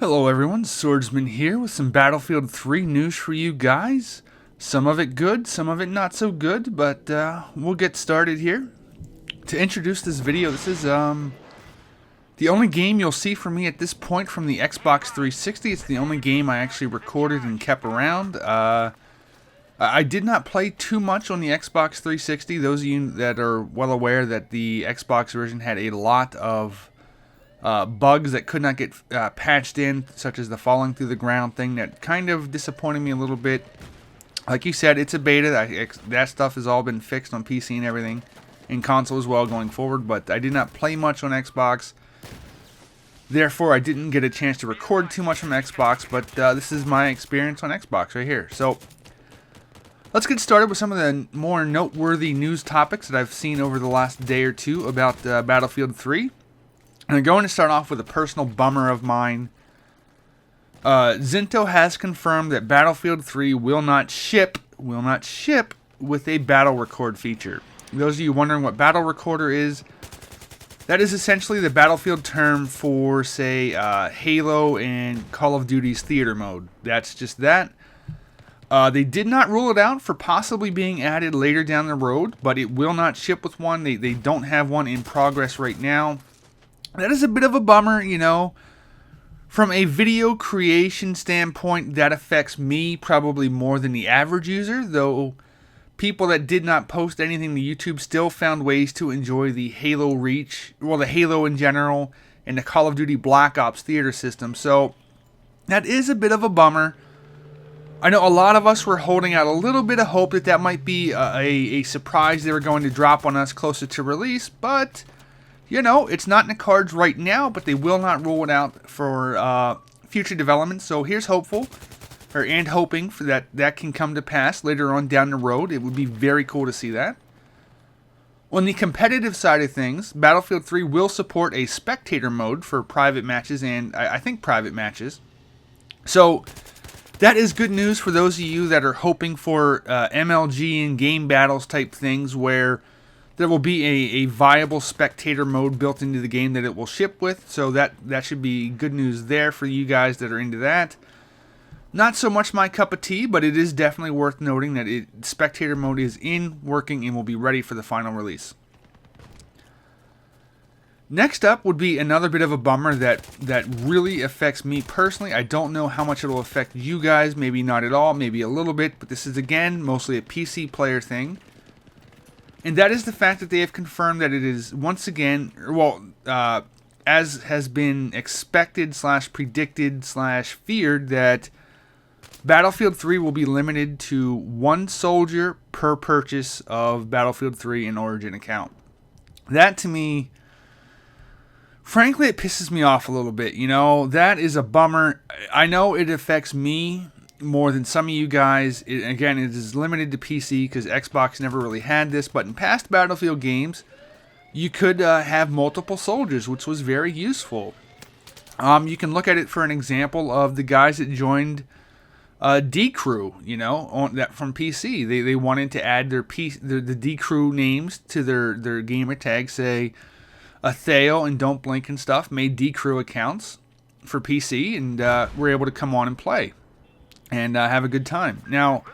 Hello everyone, Swordsman here with some Battlefield 3 news for you guys. Some of it good, some of it not so good, but we'll get started here. To introduce this video, this is the only game you'll see from me at this point from the Xbox 360. It's the only game I actually recorded and kept around. I did not play too much on the Xbox 360. Those of you that are well aware that the Xbox version had a lot of bugs that could not get patched in, such as the falling through the ground thing that kind of disappointed me a little bit. Like you said, it's a beta. That stuff has all been fixed on PC and everything, and console as well going forward, but I did not play much on Xbox. Therefore, I didn't get a chance to record too much from Xbox, but this is my experience on Xbox right here. So, let's get started with some of the more noteworthy news topics that I've seen over the last day or two about Battlefield 3. I'm going to start off with a personal bummer of mine. Zinto has confirmed that Battlefield 3 will not ship with a battle record feature. Those of you wondering what battle recorder is, that is essentially the Battlefield term for, say, Halo and Call of Duty's theater mode. That's just that. They did not rule it out for possibly being added later down the road, but it will not ship with one. They don't have one in progress right now. That is a bit of a bummer, you know. From a video creation standpoint, that affects me probably more than the average user, though people that did not post anything to YouTube still found ways to enjoy the Halo Reach, well, the Halo in general, and the Call of Duty Black Ops theater system. So, that is a bit of a bummer. I know a lot of us were holding out a little bit of hope that that might be a surprise they were going to drop on us closer to release, but you know, it's not in the cards right now, but they will not rule it out for future development. So here's hopeful, and hoping for that can come to pass later on down the road. It would be very cool to see that. On the competitive side of things, Battlefield 3 will support a spectator mode for private matches and I think private matches. So that is good news for those of you that are hoping for MLG and game battles type things where there will be a viable spectator mode built into the game that it will ship with, so that should be good news there for you guys that are into that. Not so much my cup of tea, but it is definitely worth noting that spectator mode is working and will be ready for the final release. Next up would be another bit of a bummer that really affects me personally. I don't know how much it will affect you guys, maybe not at all, maybe a little bit, but this is again mostly a PC player thing. And that is the fact that they have confirmed that it is once again, well, as has been expected / predicted / feared, that Battlefield 3 will be limited to one soldier per purchase of Battlefield 3 in Origin account. That to me, frankly, it pisses me off a little bit. You know, that is a bummer. I know it affects me more than some of you guys. Again, it is limited to PC because Xbox never really had this, but in past Battlefield games, you could have multiple soldiers, which was very useful. You can look at it for an example of the guys that joined D-Crew, you know, on that from PC. They wanted to add the D-Crew names to their gamer tag, say Atheo and Don't Blink and stuff, made D-Crew accounts for PC, and were able to come on and play and have a good time. Now,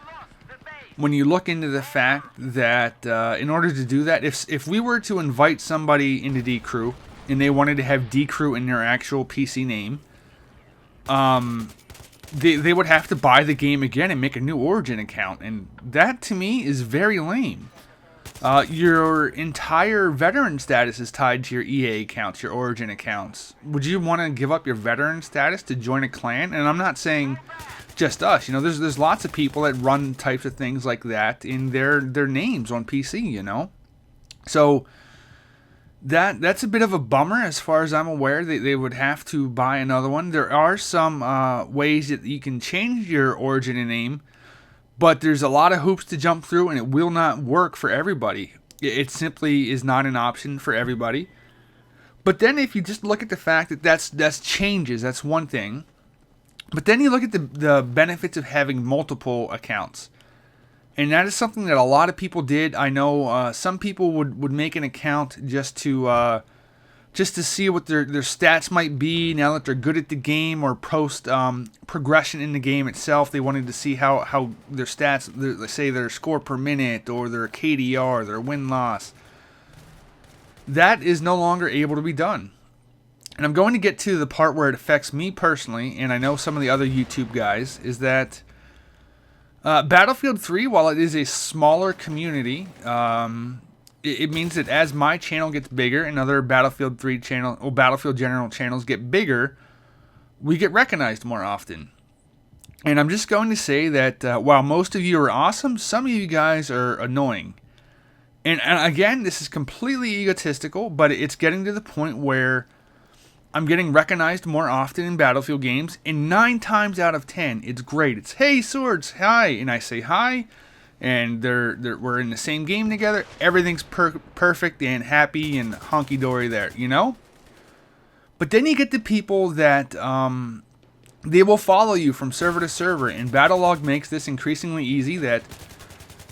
when you look into the fact that in order to do that, if we were to invite somebody into D-Crew and they wanted to have D-Crew in their actual PC name, they would have to buy the game again and make a new Origin account, and that to me is very lame. Your entire veteran status is tied to your EA accounts, your Origin accounts. Would you want to give up your veteran status to join a clan? And I'm not saying just us, you know, there's lots of people that run types of things like that in their names on PC, you know. So that's a bit of a bummer. As far as I'm aware, they would have to buy another one. There are some ways that you can change your Origin name, but there's a lot of hoops to jump through, and it will not work for everybody. It simply is not an option for everybody. But then if you just look at the fact that that's changes, that's one thing. But then you look at the benefits of having multiple accounts. And that is something that a lot of people did. I know some people would make an account just to just to see what their stats might be now that they're good at the game, or post progression in the game itself. They wanted to see how their stats, let's say their score per minute or their KDR, their win-loss. That is no longer able to be done. And I'm going to get to the part where it affects me personally, and I know some of the other YouTube guys, is that Battlefield 3, while it is a smaller community, it means that as my channel gets bigger and other Battlefield 3 channel or Battlefield General channels get bigger, we get recognized more often. And I'm just going to say that while most of you are awesome, some of you guys are annoying. And again, this is completely egotistical, but it's getting to the point where I'm getting recognized more often in Battlefield games, and 9 times out of 10, it's great. It's, hey, Swords, hi, and I say hi, and we're in the same game together. Everything's perfect and happy and honky-dory there, you know? But then you get the people that they will follow you from server to server, and Battlelog makes this increasingly easy. That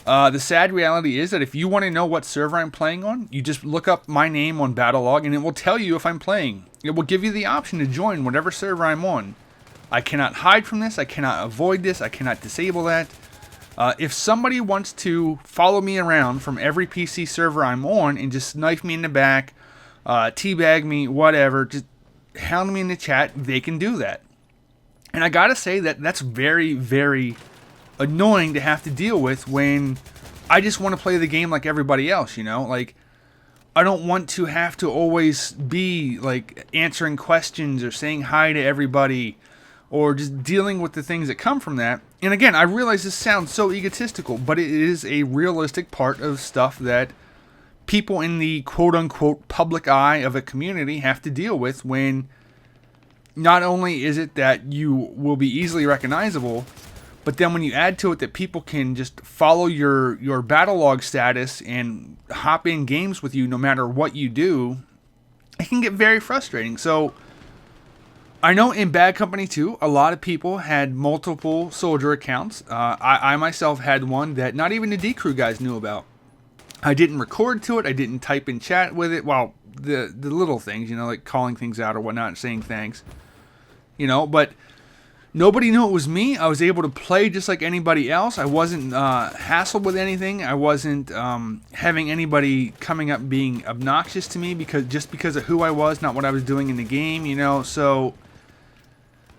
the sad reality is that if you want to know what server I'm playing on, you just look up my name on Battlelog, and it will tell you if I'm playing. It will give you the option to join whatever server I'm on. I cannot hide from this. I cannot avoid this. I cannot disable that. If somebody wants to follow me around from every PC server I'm on and just knife me in the back, teabag me, whatever, just hound me in the chat, they can do that. And I gotta say that that's very, very annoying to have to deal with when I just want to play the game like everybody else, you know? Like, I don't want to have to always be, like, answering questions or saying hi to everybody or just dealing with the things that come from that. And again, I realize this sounds so egotistical, but it is a realistic part of stuff that people in the quote-unquote public eye of a community have to deal with when not only is it that you will be easily recognizable, but then when you add to it that people can just follow your Battlelog status and hop in games with you no matter what you do, it can get very frustrating. So I know in Bad Company 2, a lot of people had multiple soldier accounts. I myself had one that not even the D-Crew guys knew about. I didn't record to it. I didn't type in chat with it. Well, the little things, you know, like calling things out or whatnot and saying thanks. You know, but nobody knew it was me. I was able to play just like anybody else. I wasn't hassled with anything. I wasn't having anybody coming up being obnoxious to me because of who I was, not what I was doing in the game, you know. So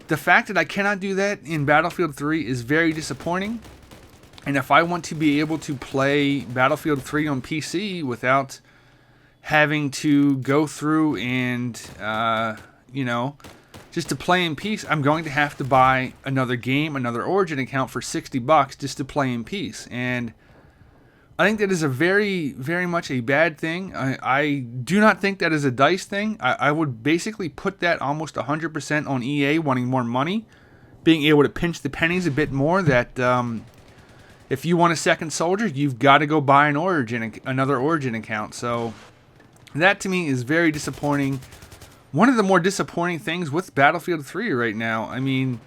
the fact that I cannot do that in Battlefield 3 is very disappointing. And if I want to be able to play Battlefield 3 on PC without having to go through and, you know, just to play in peace, I'm going to have to buy another game, another Origin account for $60 just to play in peace. And I think that is a very, very much a bad thing. I do not think that is a DICE thing. I would basically put that almost 100% on EA wanting more money, being able to pinch the pennies a bit more, that if you want a second soldier, you've got to go buy another Origin account. So that to me is very disappointing. One of the more disappointing things with Battlefield 3 right now, I mean,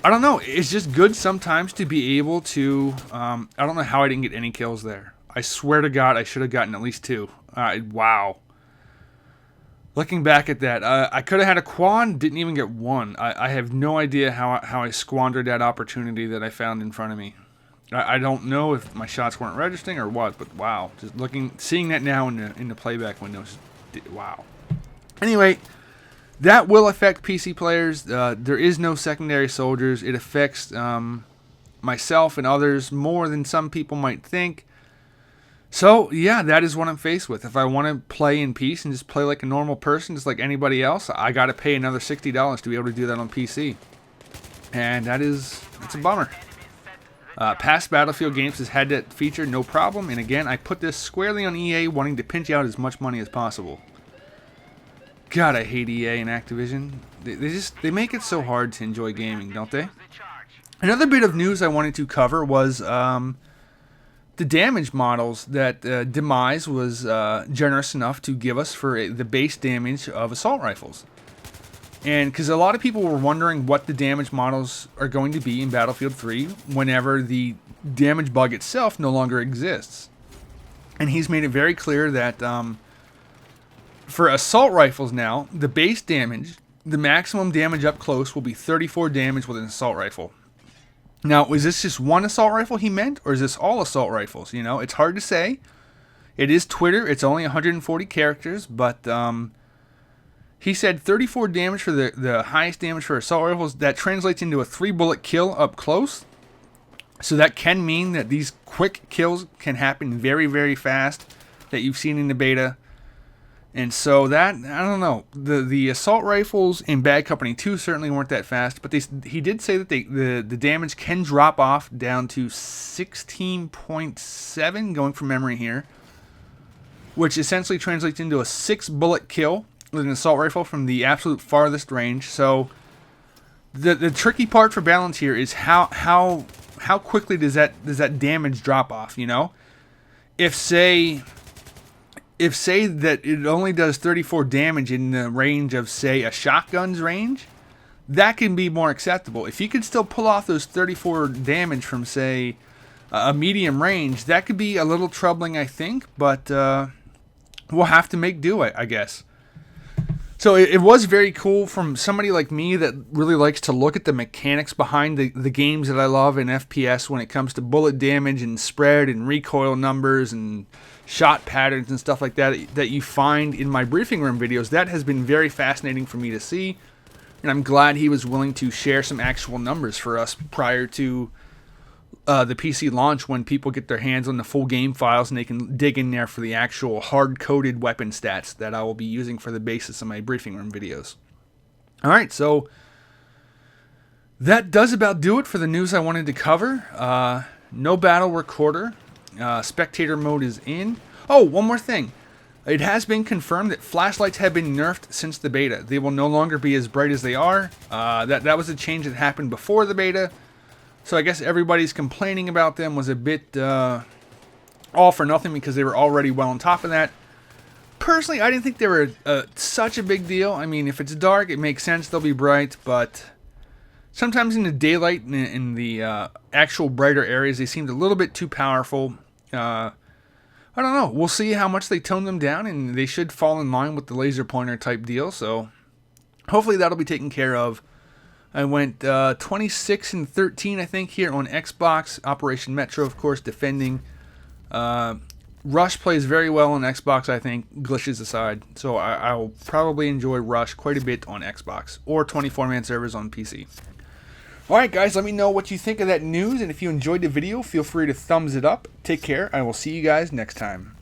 I don't know, it's just good sometimes to be able to, I don't know how I didn't get any kills there. I swear to God, I should have gotten at least 2. Wow. Looking back at that, I could have had a quad, didn't even get 1. I have no idea how I squandered that opportunity that I found in front of me. I don't know if my shots weren't registering or what, but wow. Just seeing that now in the playback windows, wow. Anyway, that will affect PC players. There is no secondary soldiers. It affects myself and others more than some people might think. So, yeah, that is what I'm faced with. If I want to play in peace and just play like a normal person, just like anybody else, I got to pay another $60 to be able to do that on PC. And it's a bummer. Past Battlefield games has had that feature, no problem. And again, I put this squarely on EA, wanting to pinch out as much money as possible. God, I hate EA and Activision. They make it so hard to enjoy gaming, don't they? Another bit of news I wanted to cover was the damage models that Demise was generous enough to give us for the base damage of assault rifles. And because a lot of people were wondering what the damage models are going to be in Battlefield 3 whenever the damage bug itself no longer exists. And he's made it very clear that For assault rifles now, the base damage, the maximum damage up close will be 34 damage with an assault rifle. Now, is this just one assault rifle he meant, or is this all assault rifles? You know, it's hard to say. It is Twitter. It's only 140 characters, but he said 34 damage for the highest damage for assault rifles. That translates into a 3-bullet kill up close. So that can mean that these quick kills can happen very, very fast that you've seen in the beta. And so that, I don't know, the assault rifles in Bad Company 2 certainly weren't that fast, but he did say that the damage can drop off down to 16.7, going from memory here, which essentially translates into a 6-bullet kill with an assault rifle from the absolute farthest range. So the tricky part for balance here is how quickly does that damage drop off, you know? If say that it only does 34 damage in the range of, say, a shotgun's range, that can be more acceptable. If you could still pull off those 34 damage from, say, a medium range, that could be a little troubling, I think, but we'll have to make do, I guess. So it was very cool from somebody like me that really likes to look at the mechanics behind the games that I love in FPS when it comes to bullet damage and spread and recoil numbers and shot patterns and stuff like that you find in my briefing room videos. That has been very fascinating for me to see, and I'm glad he was willing to share some actual numbers for us prior to the PC launch, when people get their hands on the full game files and they can dig in there for the actual hard-coded weapon stats that I will be using for the basis of my briefing room videos. Alright, so that does about do it for the news I wanted to cover. No battle recorder. Spectator mode is in. Oh, one more thing. It has been confirmed that flashlights have been nerfed since the beta. They will no longer be as bright as they are. That was a change that happened before the beta. So I guess everybody's complaining about them was a bit all for nothing because they were already well on top of that. Personally, I didn't think they were such a big deal. I mean, if it's dark, it makes sense they'll be bright, but sometimes in the daylight, in the actual brighter areas, they seemed a little bit too powerful. I don't know. We'll see how much they tone them down, and they should fall in line with the laser pointer type deal, so hopefully that'll be taken care of. I went 26-13, I think, here on Xbox. Operation Metro, of course, defending. Rush plays very well on Xbox, I think, glitches aside. So I'll probably enjoy Rush quite a bit on Xbox, or 24-man servers on PC. Alright guys, let me know what you think of that news, and if you enjoyed the video, feel free to thumbs it up. Take care, I will see you guys next time.